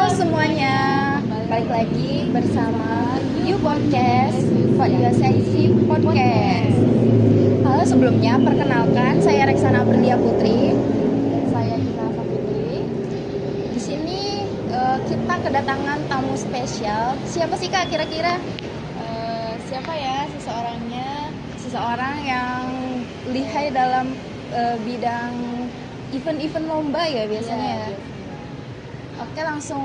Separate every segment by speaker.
Speaker 1: semuanya, balik lagi bersama You Podcast, Sensei Podcast. Halo, sebelumnya perkenalkan saya Reksana Berlia Putri.
Speaker 2: Saya Gina Safitri.
Speaker 1: Di sini kita kedatangan tamu spesial. Siapa sih Kak kira-kira?
Speaker 2: Siapa ya seseorangnya?
Speaker 1: Seseorang yang lihai dalam bidang event-event lomba ya biasanya.
Speaker 2: Ya.
Speaker 1: Oke, langsung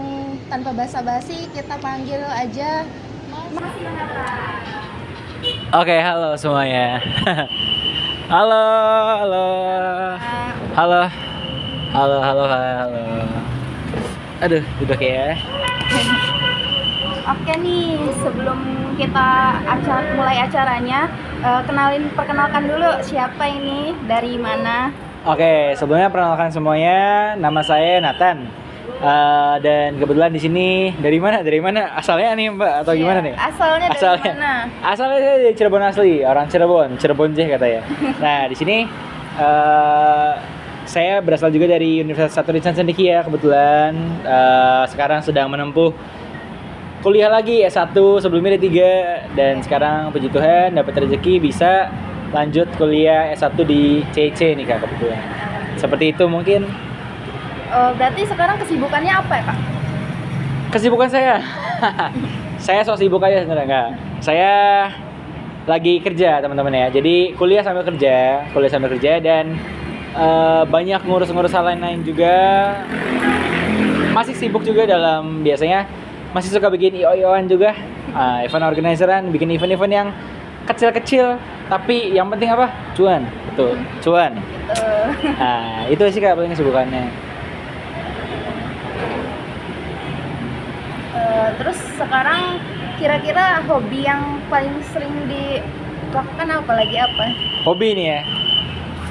Speaker 1: tanpa basa-basi kita panggil aja Mas Yonatan.
Speaker 3: Oke, halo semuanya. Halo, halo. Halo. Halo. Aduh, duduk ya.
Speaker 1: Oke nih, sebelum kita mulai acaranya, perkenalkan dulu siapa ini, dari mana?
Speaker 3: Oke, sebelumnya perkenalkan semuanya, nama saya Nathan. Dan kebetulan di sini dari mana? Asalnya nih Mbak atau gimana nih?
Speaker 1: Asalnya dari mana?
Speaker 3: Asalnya saya dari Cirebon asli, orang Cirebon Jeh katanya. Nah di sini saya berasal juga dari Universitas Satulisan Cendekia kebetulan. Sekarang sedang menempuh kuliah lagi S1, sebelumnya D3, dan sekarang puji Tuhan dapat rezeki bisa lanjut kuliah S1 di CC nih Kak kebetulan. Seperti itu mungkin.
Speaker 1: Berarti sekarang kesibukannya apa ya Kak?
Speaker 3: Kesibukan saya, saya sok sibuk aja sebenarnya Kak. Saya lagi kerja teman-teman ya. Jadi kuliah sambil kerja dan banyak ngurus-ngurus hal lain juga. Masih sibuk juga dalam biasanya masih suka bikin IO-IOan juga, event organizeran, bikin event-event yang kecil-kecil tapi yang penting apa? Cuan. Betul, cuan. Nah, itu sih Kak paling kesibukannya.
Speaker 1: Terus sekarang kira-kira hobi yang paling sering dilakukan apa?
Speaker 3: Hobi nih ya.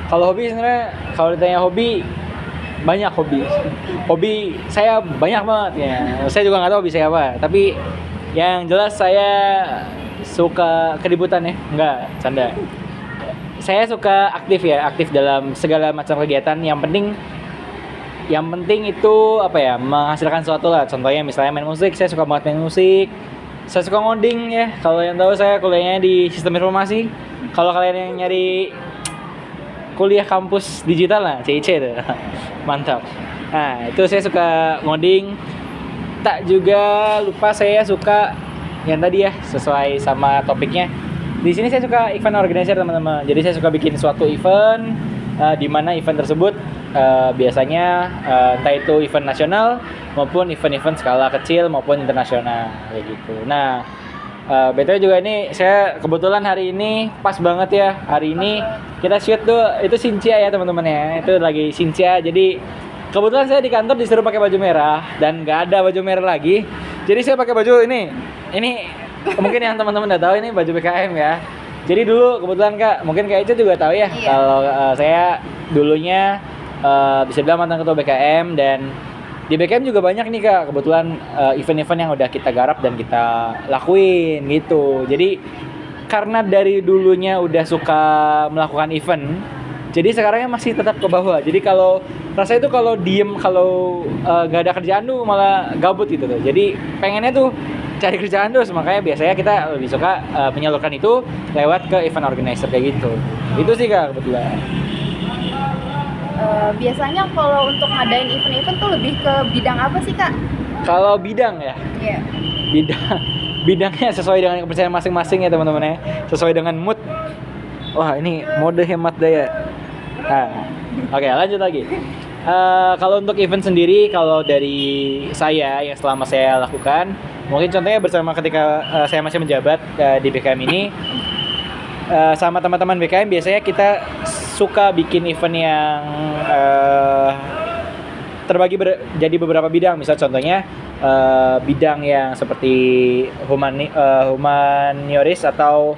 Speaker 3: Kalau hobi sebenarnya kalau ditanya hobi banyak hobi. Hobi saya banyak banget ya. Saya juga nggak tahu hobi saya apa. Tapi yang jelas saya suka keributan ya. Enggak, canda. Saya suka aktif dalam segala macam kegiatan. Yang penting itu apa ya, menghasilkan sesuatu lah. Contohnya misalnya main musik, saya suka banget main musik. Saya suka ngoding ya. Kalau yang tahu saya kuliahnya di sistem informasi. Kalau kalian yang nyari kuliah kampus digital lah, CIC itu. Mantap. Nah, itu saya suka ngoding. Tak juga lupa saya suka yang tadi ya, sesuai sama topiknya. Di sini saya suka event organizer teman-teman. Jadi saya suka bikin suatu event di mana event tersebut biasanya entah itu event nasional maupun event-event skala kecil maupun internasional kayak gitu. Nah, BTW juga ini saya kebetulan hari ini pas banget ya. Hari ini kita shoot tuh itu Sincia ya teman-teman ya. Itu lagi Sincia. Jadi kebetulan saya di kantor disuruh pakai baju merah dan nggak ada baju merah lagi. Jadi saya pakai baju ini. Ini mungkin yang teman-teman udah tahu ini baju BKM ya. Jadi dulu kebetulan Kak, mungkin Kak Ica juga tahu ya.
Speaker 1: Iya.
Speaker 3: Kalau saya dulunya bisa bilang mantan ketua BKM, dan di BKM juga banyak nih Kak kebetulan event-event yang udah kita garap dan kita lakuin gitu. Jadi karena dari dulunya udah suka melakukan event, jadi sekarangnya masih tetap ke bawah. Jadi kalau rasanya tuh kalau diem, kalau gak ada kerjaan tuh malah gabut gitu tuh. Jadi pengennya tuh cari kerjaan terus, makanya biasanya kita lebih suka menyalurkan itu lewat ke event organizer kayak gitu. Itu sih Kak kebetulan.
Speaker 1: Biasanya kalau untuk ngadain event-event tuh lebih ke bidang apa sih Kak?
Speaker 3: Kalau bidang ya,
Speaker 1: Iya.
Speaker 3: bidangnya sesuai dengan kepercayaan masing-masing ya teman-teman ya, sesuai dengan mood. Wah ini mode hemat daya. Nah, oke lanjut lagi. Kalau untuk event sendiri, kalau dari saya yang selama saya lakukan, mungkin contohnya bersama ketika saya masih menjabat di BKM ini, sama teman-teman BKM biasanya kita suka bikin event yang terbagi jadi beberapa bidang. Misal contohnya bidang yang seperti humanioris atau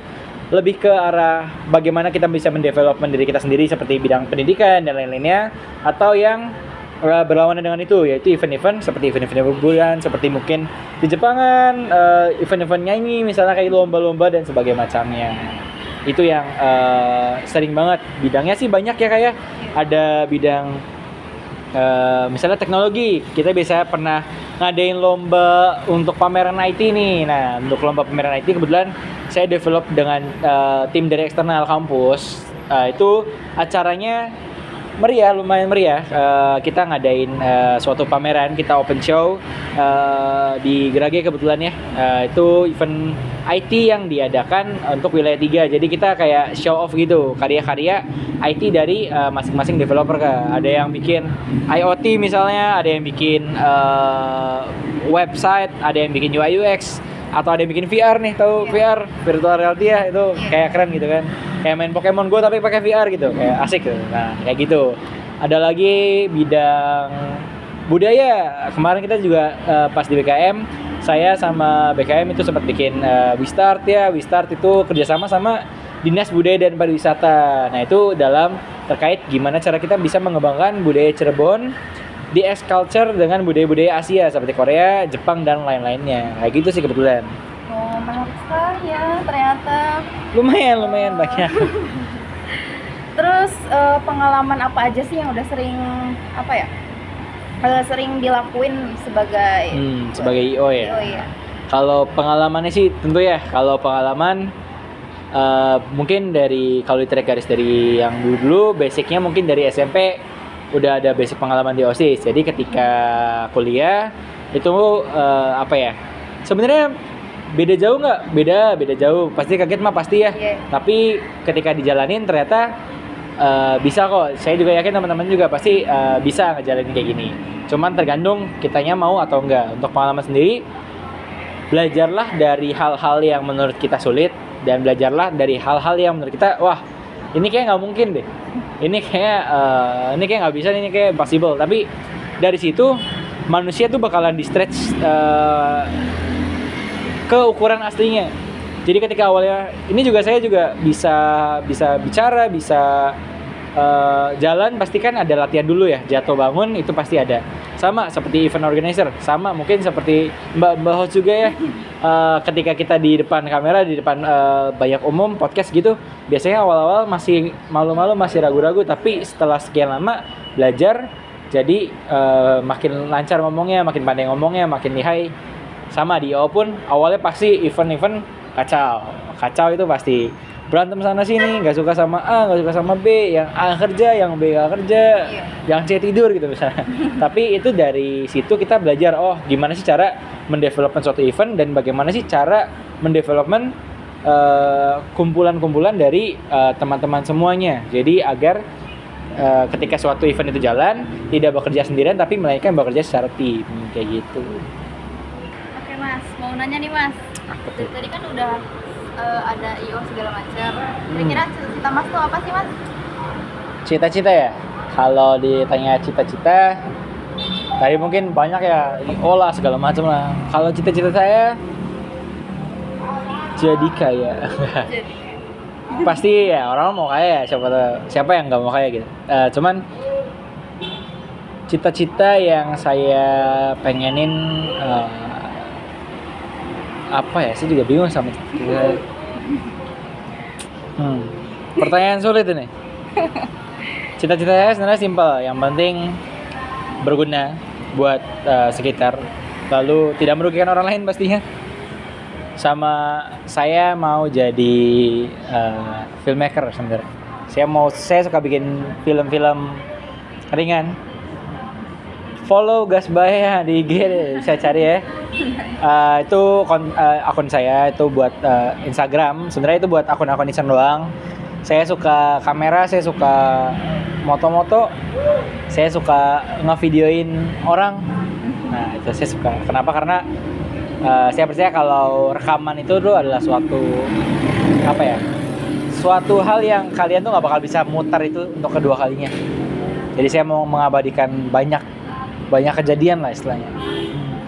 Speaker 3: lebih ke arah bagaimana kita bisa mendevelopment diri kita sendiri seperti bidang pendidikan dan lain-lainnya, atau yang berlawanan dengan itu yaitu event-event seperti event-event hiburan seperti mungkin di Jepangan, event-event nyanyi misalnya kayak lomba-lomba dan sebagainya macamnya. Itu yang sering banget. Bidangnya sih banyak ya kayak ada bidang misalnya teknologi, kita biasa pernah ngadain lomba untuk pameran IT nih. Nah, untuk lomba pameran IT kebetulan saya develop dengan tim dari eksternal kampus. Itu acaranya meriah, lumayan meriah. Kita ngadain suatu pameran, kita open show di Gerage kebetulan ya. Itu event IT yang diadakan untuk wilayah 3. Jadi kita kayak show off gitu, karya-karya IT dari masing-masing developer. Ada yang bikin IoT misalnya, ada yang bikin website, ada yang bikin UI UX, atau ada yang bikin VR nih, tahu VR, virtual reality ya, itu kayak keren gitu kan. Kayak main Pokemon Go tapi pakai VR gitu, kayak asik gitu. Nah, kayak gitu. Ada lagi bidang budaya. Kemarin kita juga pas di BKM, saya sama BKM itu sempat bikin WeStart ya. WeStart itu kerjasama sama Dinas Budaya dan Pariwisata. Nah, itu dalam terkait gimana cara kita bisa mengembangkan budaya Cirebon di culture dengan budaya-budaya Asia seperti Korea, Jepang, dan lain-lainnya. Kayak gitu sih kebetulan.
Speaker 1: Oh, menarik sekali ya ternyata.
Speaker 3: Lumayan banyak.
Speaker 1: Terus pengalaman apa aja sih yang udah sering sering dilakuin sebagai
Speaker 3: IO ya.
Speaker 1: IO ya?
Speaker 3: Kalau pengalamannya sih tentu ya, kalau pengalaman mungkin kalau ditarik garis dari yang dulu basicnya mungkin dari SMP udah ada basic pengalaman di OSIS. Jadi ketika kuliah itu sebenarnya beda jauh nggak? Beda jauh. Pasti kaget mah pasti ya.
Speaker 1: Yeah.
Speaker 3: Tapi ketika dijalanin ternyata bisa kok. Saya juga yakin teman-teman juga pasti bisa ngejalanin kayak gini. Cuman tergantung kitanya mau atau enggak. Untuk pengalaman sendiri, belajarlah dari hal-hal yang menurut kita sulit dan belajarlah dari hal-hal yang menurut kita wah ini kayak nggak mungkin deh. Ini kayak nggak bisa, ini kayak impossible. Tapi dari situ manusia tuh bakalan di stretch ke ukuran aslinya. Jadi ketika awalnya ini juga saya juga bisa bicara, bisa jalan, pasti kan ada latihan dulu ya, jatuh bangun itu pasti ada. Sama seperti event organizer, sama mungkin seperti Mbak host juga ya. Ketika kita di depan kamera, di depan banyak umum podcast gitu, biasanya awal-awal masih malu-malu, masih ragu-ragu, tapi setelah sekian lama belajar, jadi makin lancar ngomongnya, makin pandai ngomongnya, makin lihai. Sama di IO pun awalnya pasti event kacau itu pasti berantem sana sini, nggak suka sama A, nggak suka sama B, yang A kerja, yang B nggak kerja, yang C tidur gitu misalnya. Tapi itu dari situ kita belajar, oh gimana sih cara mendevelopment suatu event dan bagaimana sih cara mendevelopment kumpulan-kumpulan dari teman-teman semuanya. Jadi agar ketika suatu event itu jalan tidak bekerja sendirian tapi melainkan bekerja secara tim kayak gitu.
Speaker 2: Oke Mas, mau nanya nih Mas. Tadi kan udah ada IO segala macam. Kira-kira cita-cita Mas tuh apa sih Mas?
Speaker 3: Cita-cita ya? Kalau ditanya cita-cita, tadi mungkin banyak ya, IO lah segala macam lah. Kalau cita-cita saya jadi kaya. Pasti ya orang mau kaya, siapa yang nggak mau kaya gitu. Cuman cita-cita yang saya pengenin apa ya? Saya juga bingung sama cita-cita. Pertanyaan sulit ini. Cita-cita saya sebenarnya simpel, yang penting berguna buat sekitar, lalu tidak merugikan orang lain pastinya. Sama saya mau jadi filmmaker sebenarnya. Saya suka bikin film-film ringan. Follow Gasbaya di IG bisa cari ya. Itu akun saya itu buat Instagram. Sebenarnya itu buat akun-akun iseng doang. Saya suka kamera, saya suka moto-moto, saya suka ngevideoin orang. Nah itu saya suka. Kenapa? Karena saya percaya kalau rekaman itu tuh adalah suatu hal yang kalian tuh nggak bakal bisa mutar itu untuk kedua kalinya. Jadi saya mau mengabadikan banyak kejadian lah istilahnya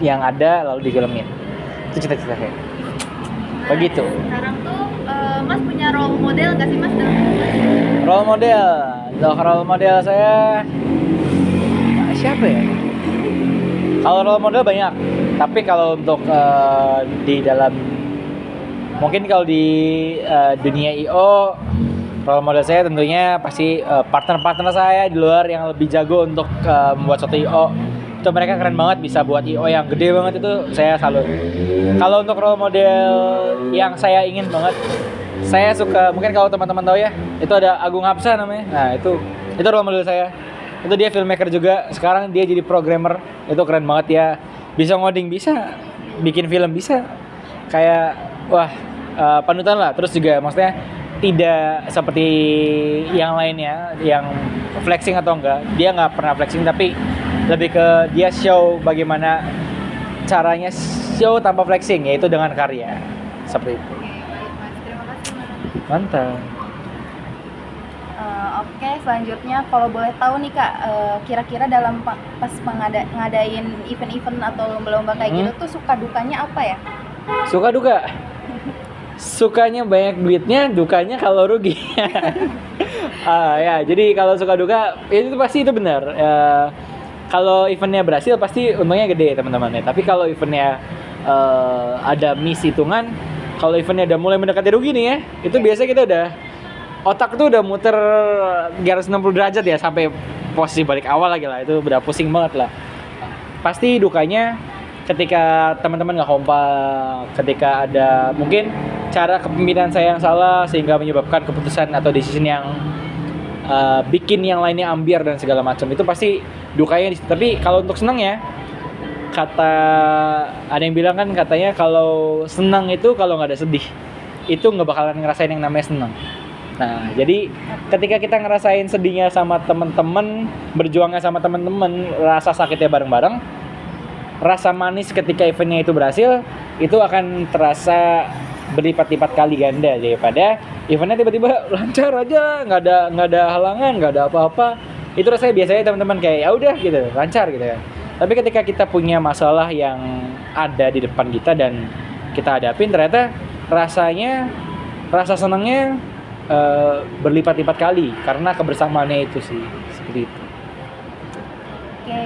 Speaker 3: yang ada lalu difilmin. Itu cita-cita saya. Begitu.
Speaker 2: Sekarang tuh Mas punya role model nggak sih Mas?
Speaker 3: Role model saya siapa ya? Kalau role model banyak, tapi kalau untuk di dalam mungkin kalau di dunia IO, role model saya tentunya pasti partner-partner saya di luar yang lebih jago untuk membuat suatu IO. itu mereka keren banget bisa buat IO yang gede banget, itu saya salut. Kalau untuk role model yang saya ingin banget, saya suka, mungkin kalau teman-teman tahu ya, itu ada Agung Hapsa namanya. Nah itu role model saya. Itu dia filmmaker juga, sekarang dia jadi programmer. Itu keren banget ya, bisa ngoding, bisa bikin film, bisa kayak wah, panutan lah. Terus juga maksudnya tidak seperti yang lainnya yang flexing atau enggak, dia nggak pernah flexing, tapi lebih ke dia show bagaimana caranya show tanpa flexing, yaitu dengan karya seperti itu.
Speaker 2: Oke, baik Mas. Terima kasih Mas.
Speaker 3: Mantap.
Speaker 1: Oke, selanjutnya kalau boleh tahu nih Kak, kira-kira dalam pas ngadain event-event atau lomba-lomba kayak gitu tuh suka dukanya apa ya?
Speaker 3: Suka duka. Sukanya banyak duitnya, dukanya kalau rugi. Ya, jadi kalau suka duka itu pasti itu benar. Kalau eventnya berhasil pasti untungnya gede teman-teman ya. Tapi kalau eventnya ada miss hitungan, kalau eventnya udah mulai mendekati rugi nih ya, itu biasanya kita udah otak tuh udah muter 360 derajat ya, sampai posisi balik awal lagi lah, itu udah pusing banget lah. Pasti dukanya ketika teman-teman nggak kompak, ketika ada mungkin cara kepemimpinan saya yang salah sehingga menyebabkan keputusan atau decision yang bikin yang lainnya ambiar dan segala macam, itu pasti dukanya di situ. Tapi kalau untuk senang ya, kata ada yang bilang kan katanya kalau senang itu kalau nggak ada sedih, itu nggak bakalan ngerasain yang namanya senang. Nah, jadi ketika kita ngerasain sedihnya sama teman-teman, berjuangnya sama teman-teman, rasa sakitnya bareng-bareng, rasa manis ketika eventnya itu berhasil, itu akan terasa berlipat-lipat kali ganda daripada eventnya tiba-tiba lancar aja, nggak ada halangan, nggak ada apa-apa. Itu rasanya biasanya teman-teman kayak ya udah gitu, lancar gitu ya. Tapi ketika kita punya masalah yang ada di depan kita dan kita hadapin, ternyata rasa senangnya berlipat-lipat kali karena kebersamaannya itu sih, seperti itu.
Speaker 1: Oke,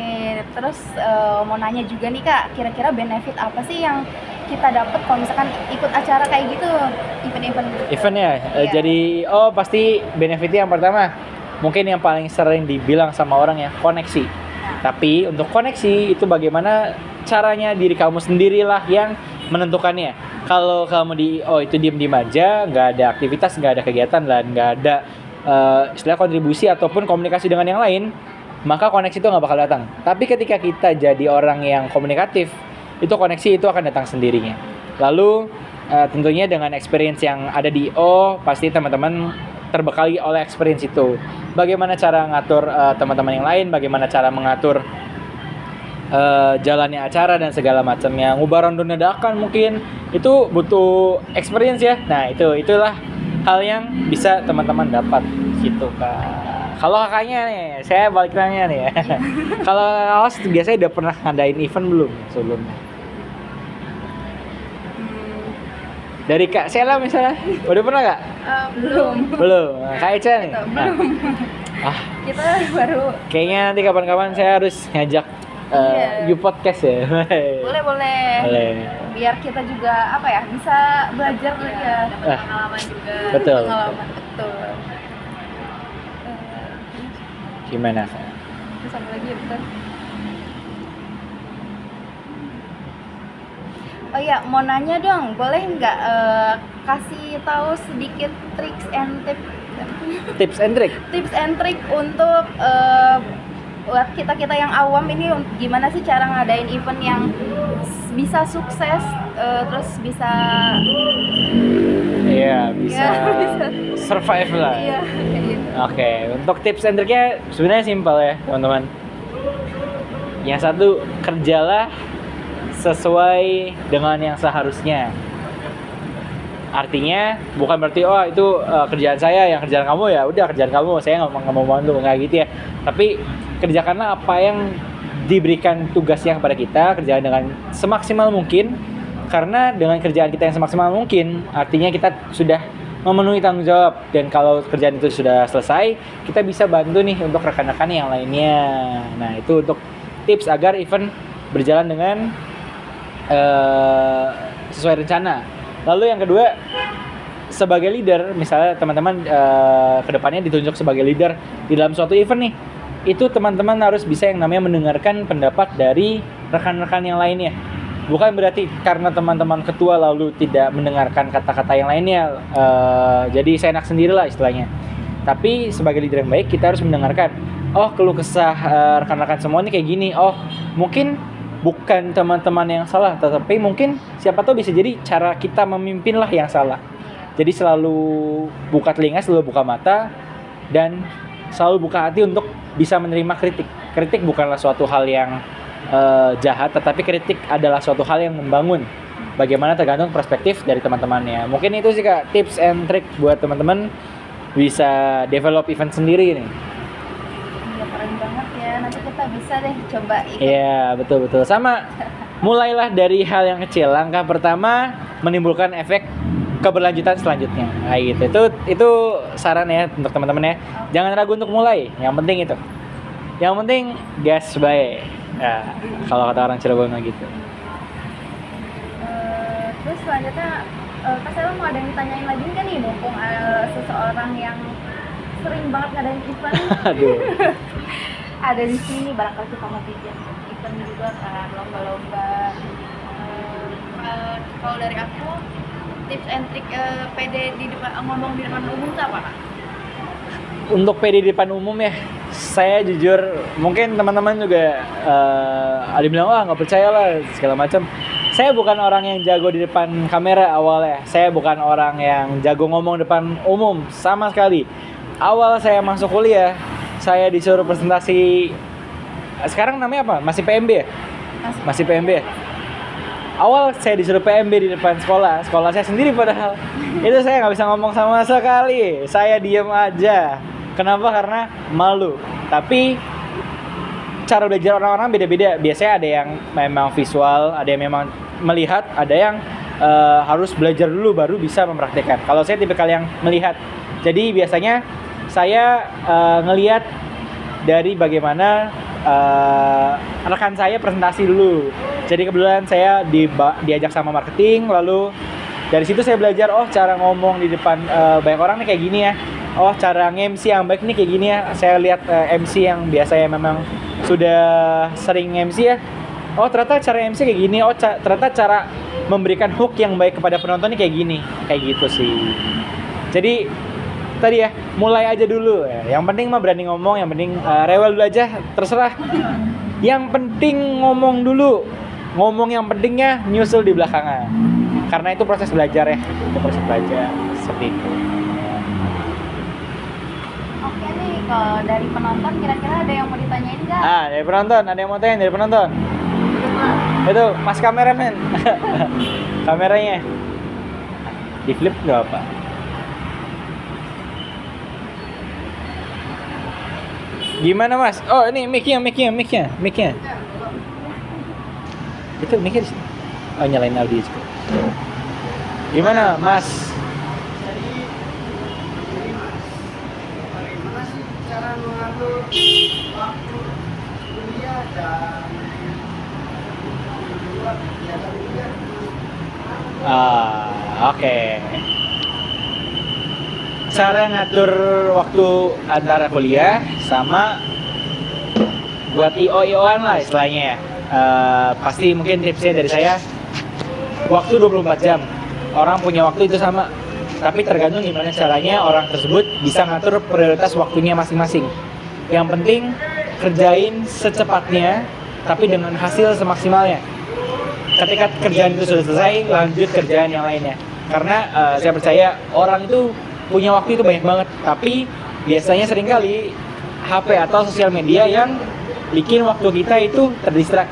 Speaker 1: terus mau nanya juga nih Kak, kira-kira benefit apa sih yang kita dapat kalau misalkan ikut acara kayak gitu, eventnya? Iya.
Speaker 3: Jadi pasti benefitnya yang pertama, mungkin yang paling sering dibilang sama orang ya, koneksi. Tapi untuk koneksi itu bagaimana caranya, diri kamu sendirilah yang menentukannya. Kalau kamu itu diem-diem aja, nggak ada aktivitas, nggak ada kegiatan, dan nggak ada istilah kontribusi ataupun komunikasi dengan yang lain, maka koneksi itu nggak bakal datang. Tapi ketika kita jadi orang yang komunikatif, itu koneksi itu akan datang sendirinya. Lalu tentunya dengan experience yang ada di IO, pasti teman-teman terbekali oleh experience itu. Bagaimana cara ngatur teman-teman yang lain, bagaimana cara mengatur jalannya acara dan segala macamnya, ngubah ronde dadakan mungkin itu butuh experience ya. Nah itulah hal yang bisa teman-teman dapat gitu Kak. Kalau kakaknya nih, saya balik nanya nih ya. Kalau host biasanya udah pernah ngadain event belum sebelumnya? Dari Kak Sela misalnya, udah pernah gak?
Speaker 2: Belum.
Speaker 3: Nah, Kak Eca nih?
Speaker 2: Belum. Kita baru.
Speaker 3: Kayaknya nanti kapan-kapan saya harus ngajak You Podcast ya.
Speaker 2: Boleh. Biar kita juga bisa belajar ya, dapat pengalaman juga.
Speaker 3: Betul.
Speaker 2: Betul.
Speaker 3: Gimana?
Speaker 2: Terus apa lagi ya, betul?
Speaker 1: Oh iya, mau nanya dong, boleh nggak kasih tahu sedikit
Speaker 3: Tips and trick
Speaker 1: untuk buat kita yang awam ini, gimana sih cara ngadain event yang bisa sukses, terus bisa
Speaker 3: survive lah.
Speaker 1: Iya.
Speaker 3: Oke, untuk tips and triknya sebenarnya simpel ya teman-teman. Yang satu, kerjalah sesuai dengan yang seharusnya. Artinya bukan berarti itu kerjaan saya, yang kerjaan kamu ya udah kerjaan kamu, saya nggak mau bantu, nggak gitu ya. Tapi kerjakanlah apa yang diberikan tugasnya kepada kita, kerjakan dengan semaksimal mungkin. Karena dengan kerjaan kita yang semaksimal mungkin, artinya kita sudah memenuhi tanggung jawab. Dan kalau kerjaan itu sudah selesai, kita bisa bantu nih untuk rekan-rekan yang lainnya. Nah itu untuk tips agar event berjalan dengan sesuai rencana. Lalu yang kedua, sebagai leader, misalnya teman-teman kedepannya ditunjuk sebagai leader di dalam suatu event nih, itu teman-teman harus bisa yang namanya mendengarkan pendapat dari rekan-rekan yang lainnya. Bukan berarti karena teman-teman ketua lalu tidak mendengarkan kata-kata yang lainnya, jadi seenak sendirilah istilahnya. Tapi sebagai leader yang baik kita harus mendengarkan. Oh, keluh kesah rekan-rekan semua ini kayak gini. Oh, mungkin bukan teman-teman yang salah, tetapi mungkin siapa tahu bisa jadi cara kita memimpinlah yang salah. Jadi selalu buka telinga, selalu buka mata, dan selalu buka hati untuk bisa menerima kritik. Kritik bukanlah suatu hal yang jahat, tetapi kritik adalah suatu hal yang membangun. Bagaimana tergantung perspektif dari teman-temannya. Mungkin itu sih Kak, tips and trick buat teman-teman bisa develop event sendiri nih.
Speaker 1: Iya, keren banget ya. Nanti kita bisa deh coba ikut.
Speaker 3: Iya, betul-betul. Sama, mulailah dari hal yang kecil. Langkah pertama menimbulkan efek keberlanjutan selanjutnya. Nah, gitu. Itu saran ya untuk teman-teman ya. Jangan ragu untuk mulai. Yang penting itu. Yang penting gas baik. Ya, kalau kata orang Cirebon gitu.
Speaker 1: Terus selanjutnya, Kak Sela mau ada yang ditanyain lagi kan nih, mumpung seseorang yang sering banget ngadain event.
Speaker 3: Aduh.
Speaker 1: Ada di sini, barangkali kita mau bikin event juga kan, lomba-lomba.
Speaker 2: Kalau dari aku, tips and trick PD di depan, ngomong di depan umum itu apa Kak?
Speaker 3: Untuk PD di depan umum ya, saya jujur mungkin teman-teman juga ada yang bilang wah nggak percaya lah segala macam. Saya bukan orang yang jago di depan kamera awalnya. Saya bukan orang yang jago ngomong depan umum sama sekali. Awal saya masuk kuliah, saya disuruh presentasi. Sekarang namanya apa? Masih PMB ya? Masih PMB ya? Awal saya disuruh PMB di depan sekolah saya sendiri padahal. Itu saya nggak bisa ngomong sama sekali. Saya diem aja. Kenapa? Karena malu. Tapi cara belajar orang-orang beda-beda. Biasanya ada yang memang visual, ada yang memang melihat, ada yang harus belajar dulu baru bisa mempraktikkan. Kalau saya tipikal yang melihat. Jadi biasanya saya ngelihat dari bagaimana rekan saya presentasi dulu. Jadi kebetulan saya diajak sama marketing, lalu dari situ saya belajar, oh cara ngomong di depan banyak orang nih kayak gini ya. Oh cara nge-MC yang baik nih kayak gini ya. Saya lihat MC yang biasanya memang sudah sering MC ya. Oh ternyata cara MC kayak gini. Oh ternyata cara memberikan hook yang baik kepada penonton nih kayak gini. Kayak gitu sih. Jadi tadi ya, mulai aja dulu ya. Yang penting mah berani ngomong, yang penting rewel dulu aja, terserah. Yang penting ngomong dulu. Ngomong yang pentingnya nyusul di belakangan. Karena itu proses belajar ya. Itu proses belajar seperti itu.
Speaker 1: Oke nih, kalau dari penonton kira-kira ada yang mau ditanyain nggak?
Speaker 3: Dari penonton, ada yang mau tanya dari penonton? Itu Mas kameramen. Kameranya di flip nggak apa? Gimana Mas? Oh ini mic-nya. Itu mic-nya di sini. Oh nyalain audio juga. Gimana Mas?
Speaker 4: Bagaimana sih cara mengatur waktu kuliah dan kegiatan kuliah?
Speaker 3: Oke. Cara ngatur waktu antara kuliah sama buat IO-IOan lah istilahnya ya. Pasti mungkin tipsnya dari saya, waktu 24 jam. Orang punya waktu itu sama, tapi tergantung gimana caranya orang tersebut bisa ngatur prioritas waktunya masing-masing. Yang penting kerjain secepatnya, tapi dengan hasil semaksimalnya. Ketika kerjaan itu sudah selesai, lanjut kerjaan yang lainnya. Karena saya percaya orang itu punya waktu itu banyak banget, tapi biasanya seringkali HP atau sosial media yang bikin waktu kita itu terdistrak.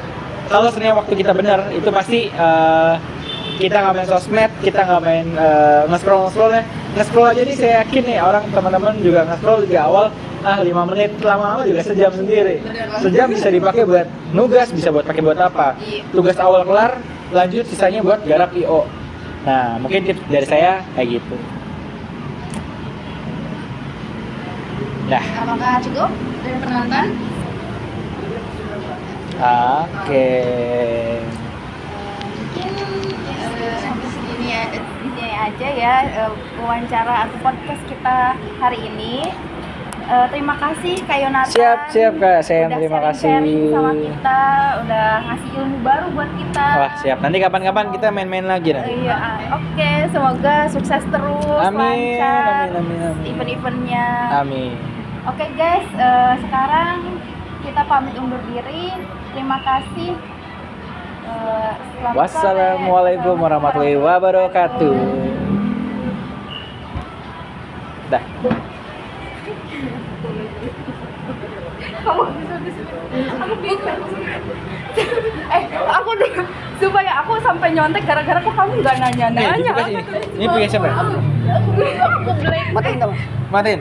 Speaker 3: Kalau sebenarnya waktu kita benar, itu pasti kita nggak main sosmed, kita nggak main nge-scroll ya. Nge-scroll aja nih saya yakin nih orang teman-teman juga nge-scroll juga awal 5 menit, lama-lama juga sejam sendiri. Sejam bisa dipakai buat nugas, bisa buat pakai buat apa. Tugas awal kelar, lanjut sisanya buat garap IO. Nah, mungkin tips dari saya kayak gitu. Nah,
Speaker 1: Apakah cukup dari penonton?
Speaker 3: oke.
Speaker 1: Mungkin sampai segini aja ya wawancara atau podcast kita hari ini. Terima kasih Kak Yonatan.
Speaker 3: Siap Kak, saya
Speaker 1: udah
Speaker 3: terima kasih.
Speaker 1: sharing-sharing sama kita, udah ngasih ilmu baru buat kita.
Speaker 3: Wah siap, nanti kapan-kapan kita main-main lagi nanti.
Speaker 1: Iya, oke, semoga sukses terus,
Speaker 3: Amin,
Speaker 1: lancar
Speaker 3: amin.
Speaker 1: event-eventnya.
Speaker 3: Amin.
Speaker 1: Oke guys, sekarang kita pamit undur diri. Terima kasih. Selamat sore.
Speaker 3: Wassalamualaikum warahmatullahi wabarakatuh. Dah.
Speaker 1: Aku bingung. Aku dulu supaya aku sampai nyontek gara-gara kok kamu nggak nanya-nanya.
Speaker 3: Ini punya siapa?
Speaker 1: Aku blank.
Speaker 4: Matiin, Mas.
Speaker 3: Matiin.